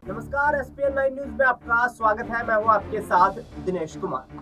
नमस्कार, ESPN 9 news में आपका स्वागत है। मैं हूं आपके साथ दिनेश कुमार।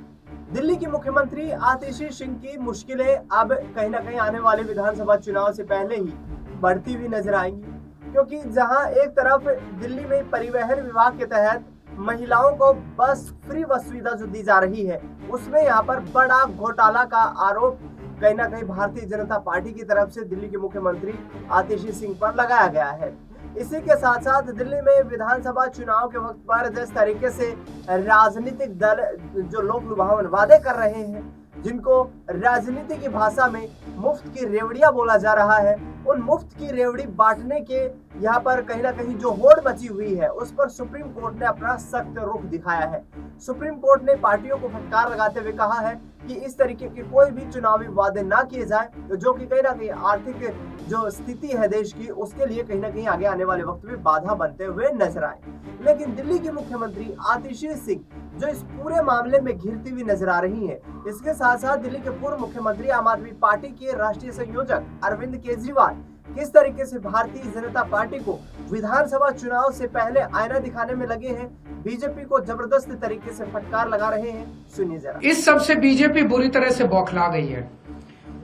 दिल्ली की मुख्यमंत्री आतिशी सिंह की मुश्किलें अब कहीं ना कहीं आने वाले विधानसभा चुनाव से पहले ही बढ़ती हुई नजर आएंगी, क्योंकि जहां एक तरफ दिल्ली में परिवहन विभाग के तहत महिलाओं को बस फ्री बस सुविधा जो दी जा रही है, उसमें यहाँ पर बड़ा घोटाला का आरोप कहीं ना कहीं भारतीय जनता पार्टी की तरफ से दिल्ली के मुख्यमंत्री आतिशी सिंह पर लगाया गया है। इसी के साथ साथ दिल्ली में विधानसभा चुनाव के वक्त पर जिस तरीके से राजनीतिक दल जो लोक लुभावन वादे कर रहे हैं, जिनको राजनीति की भाषा में मुफ्त की रेवड़ियां बोला जा रहा है, उन मुफ्त की रेवड़ी बांटने के यहाँ पर कहीं ना कहीं जो होड़ मची हुई है, उस पर सुप्रीम कोर्ट ने अपना सख्त रुख दिखाया है। सुप्रीम कोर्ट ने पार्टियों को फटकार लगाते हुए कहा है कि इस तरीके के कोई भी चुनावी वादे ना किए जाए, जो कि कहीं ना कहीं आर्थिक जो स्थिति है देश की, उसके लिए कहीं ना कहीं आगे आने वाले वक्त में बाधा बनते हुए नजर आए। लेकिन दिल्ली की मुख्यमंत्री आतिशी सिंह जो इस पूरे मामले में घिरती हुई नजर आ रही है, इसके साथ साथ दिल्ली के पूर्व मुख्यमंत्री आम आदमी पार्टी के राष्ट्रीय संयोजक अरविंद केजरीवाल किस तरीके से भारतीय जनता पार्टी को विधानसभा चुनाव से पहले आईना दिखाने में लगे हैं, बीजेपी को जबरदस्त तरीके से फटकार लगा रहे हैं। सुनिए जरा। इस सब से बीजेपी बुरी तरह से बौखला गई है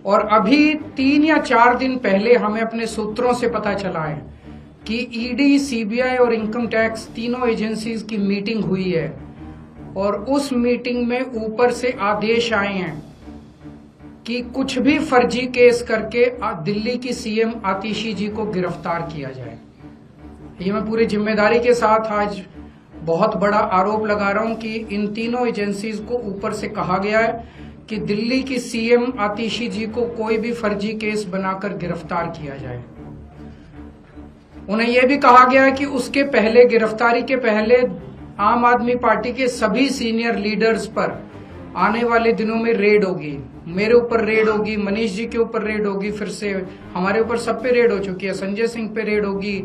और अभी 3 या 4 दिन पहले हमें अपने सूत्रों से पता चला है कि ईडी, सीबीआई और इनकम टैक्स तीनों एजेंसीज की मीटिंग हुई है और उस मीटिंग में ऊपर से आदेश आए हैं कि कुछ भी फर्जी केस करके दिल्ली की सीएम आतिशी जी को गिरफ्तार किया जाए। ये मैं पूरी जिम्मेदारी के साथ आज बहुत बड़ा आरोप लगा रहा हूं कि इन तीनों एजेंसीज को ऊपर से कहा गया है कि दिल्ली की सीएम आतिशी जी को कोई भी फर्जी केस बनाकर गिरफ्तार किया जाए। उन्हें यह भी कहा गया है कि उसके पहले, गिरफ्तारी के पहले, आम आदमी पार्टी के सभी सीनियर लीडर्स पर आने वाले दिनों में रेड होगी। मेरे ऊपर रेड होगी, मनीष जी के ऊपर रेड होगी, फिर से हमारे ऊपर सब पे रेड हो चुकी है। संजय सिंह पे रेड होगी,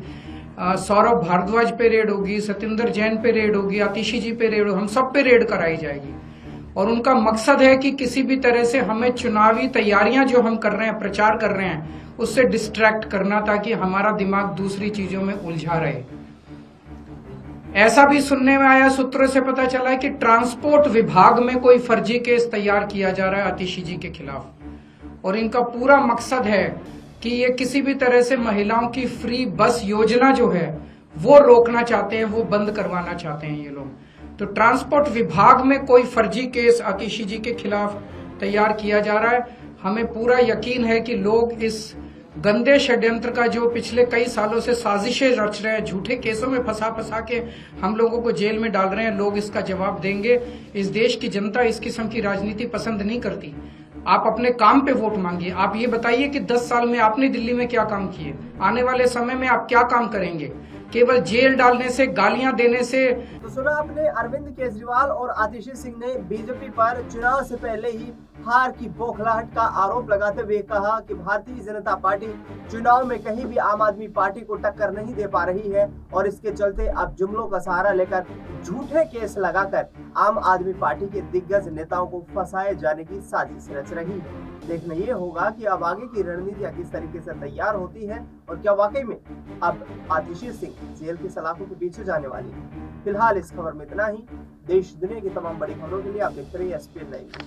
सौरभ भारद्वाज पे रेड होगी, सत्येंद्र जैन पे रेड होगी, आतिशी जी पे रेड होगी, हम सब पे रेड कराई जाएगी। और उनका मकसद है कि किसी भी तरह से हमें चुनावी तैयारियां जो हम कर रहे हैं, प्रचार कर रहे हैं, उससे डिस्ट्रैक्ट करना, ताकि हमारा दिमाग दूसरी चीजों में उलझा रहे। ऐसा भी सुनने में आया, सूत्रों से पता चला है कि ट्रांसपोर्ट विभाग में कोई फर्जी केस तैयार किया जा रहा है आतिशी जी के खिलाफ और इनका पूरा मकसद है कि ये किसी भी तरह से महिलाओं की फ्री बस योजना जो है वो रोकना चाहते हैं, वो बंद करवाना चाहते हैं ये लोग। तो ट्रांसपोर्ट विभाग में कोई फर्जी केस आतिशी जी के खिलाफ तैयार किया जा रहा है। हमें पूरा यकीन है कि लोग इस गंदे षड्यंत्र का जो पिछले कई सालों से साजिशें रच रहे हैं, झूठे केसों में फंसा के हम लोगों को जेल में डाल रहे हैं, लोग इसका जवाब देंगे। इस देश की जनता इस किस्म की राजनीति पसंद नहीं करती। आप अपने काम पे वोट मांगिए। आप ये बताइए कि 10 साल में आपने दिल्ली में क्या काम किए, आने वाले समय में आप क्या काम करेंगे? केवल जेल डालने से, गालियां देने से। तो सुना आपने, अरविंद केजरीवाल और आतिशी सिंह ने बीजेपी पर चुनाव से पहले ही हार की बौखलाहट का आरोप लगाते हुए कहा कि भारतीय जनता पार्टी चुनाव में कहीं भी आम आदमी पार्टी को टक्कर नहीं दे पा रही है और इसके चलते अब जुमलों का सहारा लेकर झूठे केस लगाकर आम आदमी पार्टी के दिग्गज नेताओं को फंसाए जाने की साजिश रच रही है। देखना ये होगा कि अब आगे की रणनीतियां किस तरीके से तैयार होती है और क्या वाकई में अब आतिशी सिंह जेल की सलाखों के पीछे जाने वाली है। फिलहाल इस खबर में इतना ही। देश दुनिया की तमाम बड़ी खबरों के लिए आप देखते रहिए एसपीएन 9।